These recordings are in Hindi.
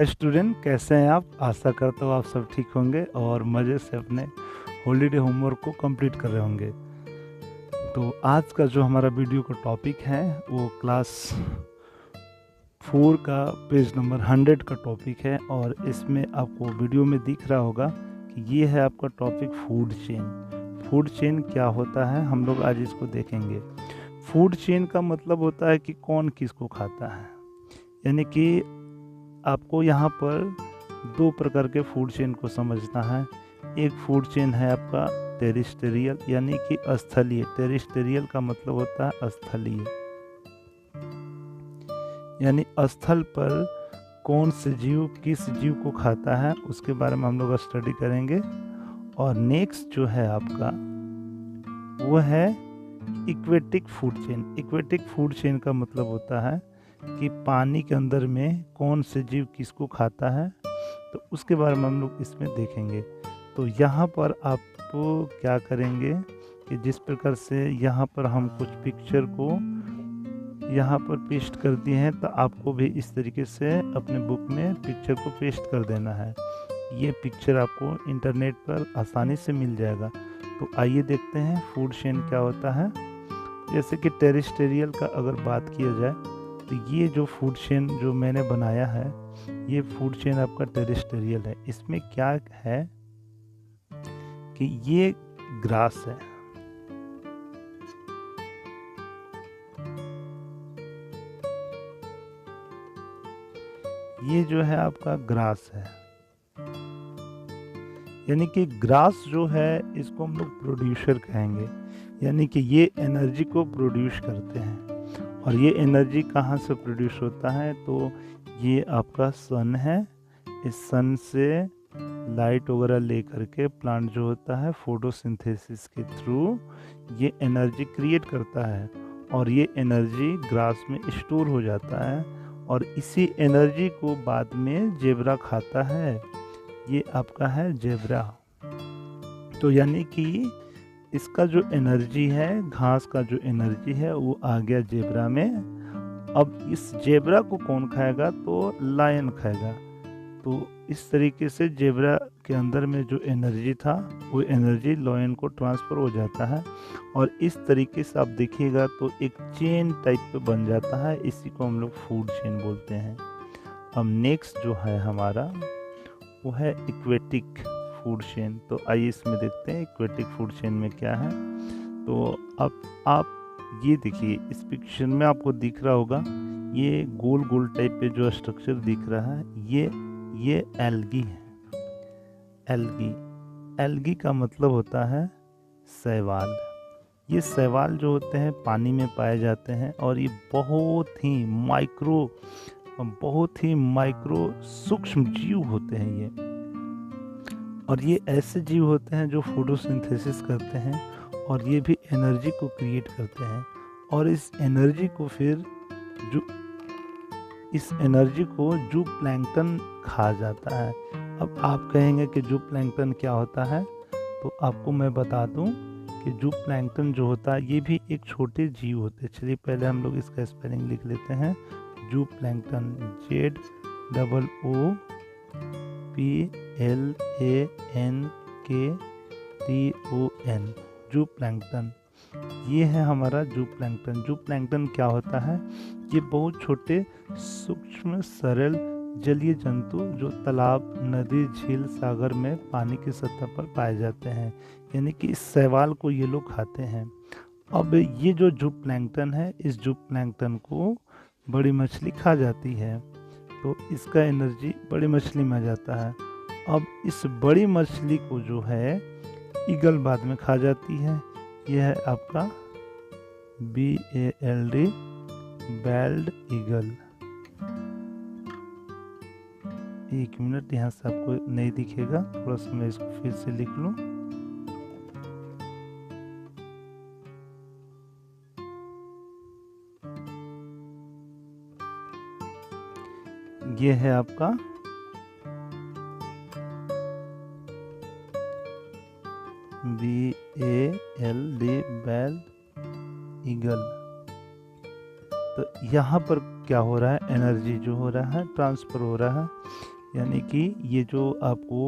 स्टूडेंट कैसे हैं आप? आशा करता हूँ आप सब ठीक होंगे और मज़े से अपने हॉलीडे होमवर्क को कंप्लीट कर रहे होंगे। तो आज का जो हमारा वीडियो का टॉपिक है वो क्लास 4 का पेज नंबर 100 का टॉपिक है और इसमें आपको वीडियो में दिख रहा होगा कि ये है आपका topic food chain. Food chain क्या होता है हम लोग आज इसको देखेंगे। फूड चेन का मतलब होता है कि कौन किसको खाता है, यानी कि आपको यहाँ पर दो प्रकार के फूड चेन को समझना है। एक फूड चेन है आपका टेरिस्टेरियल यानी कि स्थलीय। टेरिस्टेरियल का मतलब होता है स्थलीय, यानी स्थल पर कौन से जीव किस जीव को खाता है उसके बारे में हम लोग स्टडी करेंगे। और नेक्स्ट जो है आपका वो है aquatic food chain. Aquatic food chain का मतलब होता है कि पानी के अंदर में कौन से जीव किसको खाता है, तो उसके बारे में हम लोग इसमें देखेंगे। तो यहाँ पर आपको क्या करेंगे कि जिस प्रकार से यहाँ पर हम कुछ पिक्चर को यहाँ पर पेस्ट कर दिए हैं, तो आपको भी इस तरीके से अपने बुक में पिक्चर को पेस्ट कर देना है। ये पिक्चर आपको इंटरनेट पर आसानी से मिल जाएगा। तो आइए देखते हैं फूड चेन क्या होता है। जैसे कि टेरिस्टेरियल का अगर बात किया जाए तो ये जो फूड चेन जो मैंने बनाया है ये फूड चेन आपका टेरिस्टेरियल है। इसमें क्या है कि ये ग्रास है, ये जो है आपका ग्रास है, यानी कि ग्रास जो है इसको हम लोग प्रोड्यूसर कहेंगे, यानी कि ये एनर्जी को प्रोड्यूस करते हैं। और ये एनर्जी कहाँ से प्रोड्यूस होता है, तो ये आपका सन है। इस सन से लाइट वगैरह लेकर के प्लांट जो होता है फोटोसिंथेसिस के थ्रू ये एनर्जी क्रिएट करता है और ये एनर्जी ग्रास में स्टोर हो जाता है और इसी एनर्जी को बाद में जेब्रा खाता है। ये आपका है जेब्रा। तो यानी कि इसका जो एनर्जी है, घास का जो एनर्जी है वो आ गया जेब्रा में। अब इस जेब्रा को कौन खाएगा, तो लायन खाएगा। तो इस तरीके से जेब्रा के अंदर में जो एनर्जी था वो एनर्जी लायन को ट्रांसफ़र हो जाता है और इस तरीके से आप देखिएगा तो एक चेन टाइप पे बन जाता है। इसी को हम लोग फूड चेन बोलते हैं। अब नेक्स्ट जो है हमारा वो है इक्वेटिक फूड चेन। तो आइए इसमें देखते हैं इक्वेटिक फूड चेन में क्या है। तो अब आप ये देखिए, इस पिक्चर में आपको दिख रहा होगा ये गोल गोल टाइप पे जो स्ट्रक्चर दिख रहा है ये एल्गी है। एल्गी, एल्गी का मतलब होता है शैवाल। ये शैवाल जो होते हैं पानी में पाए जाते हैं और ये बहुत ही माइक्रो सूक्ष्म जीव होते हैं ये। और ये ऐसे जीव होते हैं जो फोटोसिंथेसिस करते हैं और ये भी एनर्जी को क्रिएट करते हैं और इस एनर्जी को जू प्लैंकटन खा जाता है। अब आप कहेंगे कि जू प्लैंकटन क्या होता है, तो आपको मैं बता दूं कि जू प्लैंकटन जो होता है ये भी एक छोटे जीव होते हैं। चलिए पहले हम लोग इसका स्पेलिंग लिख लेते हैं। जू प्लैंकटन, ZOOPLANKTON, जू प्लैंकटन। ये है हमारा जू प्लैंकटन। जू प्लैंकटन क्या होता है, ये बहुत छोटे सूक्ष्म सरल जलीय जंतु जो तालाब, नदी, झील, सागर में पानी की सतह पर पाए जाते हैं, यानी कि इस शैवाल को ये लोग खाते हैं। अब ये जो जू प्लैंकटन है, इस जू प्लैंकटन को बड़ी मछली खा जाती है तो इसका एनर्जी बड़ी मछली में आ जाता है। अब इस बड़ी मछली को जो है ईगल बाद में खा जाती है। यह है आपका BALD, बेल्ड ईगल। एक मिनट, यहाँ से आपको नहीं दिखेगा, थोड़ा सा मैं इसको फिर से लिख लूँ। ये है आपका BALD, बेल्ड ईगल। तो यहाँ पर क्या हो रहा है, एनर्जी जो हो रहा है ट्रांसफ़र हो रहा है। यानी कि ये जो आपको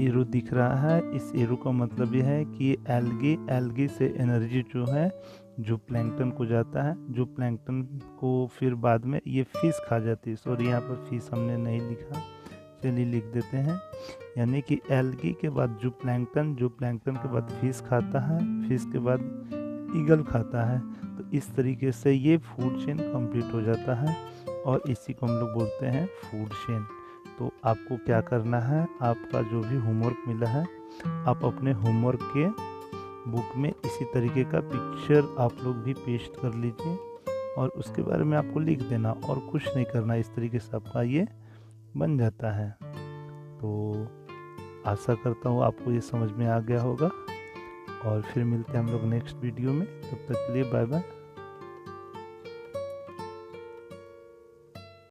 एरो दिख रहा है, इस एरो का मतलब ये है कि एल्गी से एनर्जी जो है जो प्लैंकटन को जाता है, जो प्लैंकटन को फिर बाद में ये फिश खा जाती है। सॉरी, यहाँ पर फिश हमने नहीं लिखा, चलिए लिख देते हैं। यानी कि एल्गी के बाद जो प्लैंकटन के बाद फिश खाता है, फिश के बाद ईगल खाता है। तो इस तरीके से ये फूड चेन कंप्लीट हो जाता है और इसी को हम लोग बोलते हैं फूड चेन। तो आपको क्या करना है, आपका जो भी होमवर्क मिला है, आप अपने होमवर्क के बुक में इसी तरीके का पिक्चर आप लोग भी पेस्ट कर लीजिए और उसके बारे में आपको लिख देना और कुछ नहीं करना। इस तरीके से आपका ये बन जाता है। तो आशा करता हूँ आपको ये समझ में आ गया होगा और फिर मिलते हैं हम लोग नेक्स्ट वीडियो में। तब तक के लिए बाय बाय।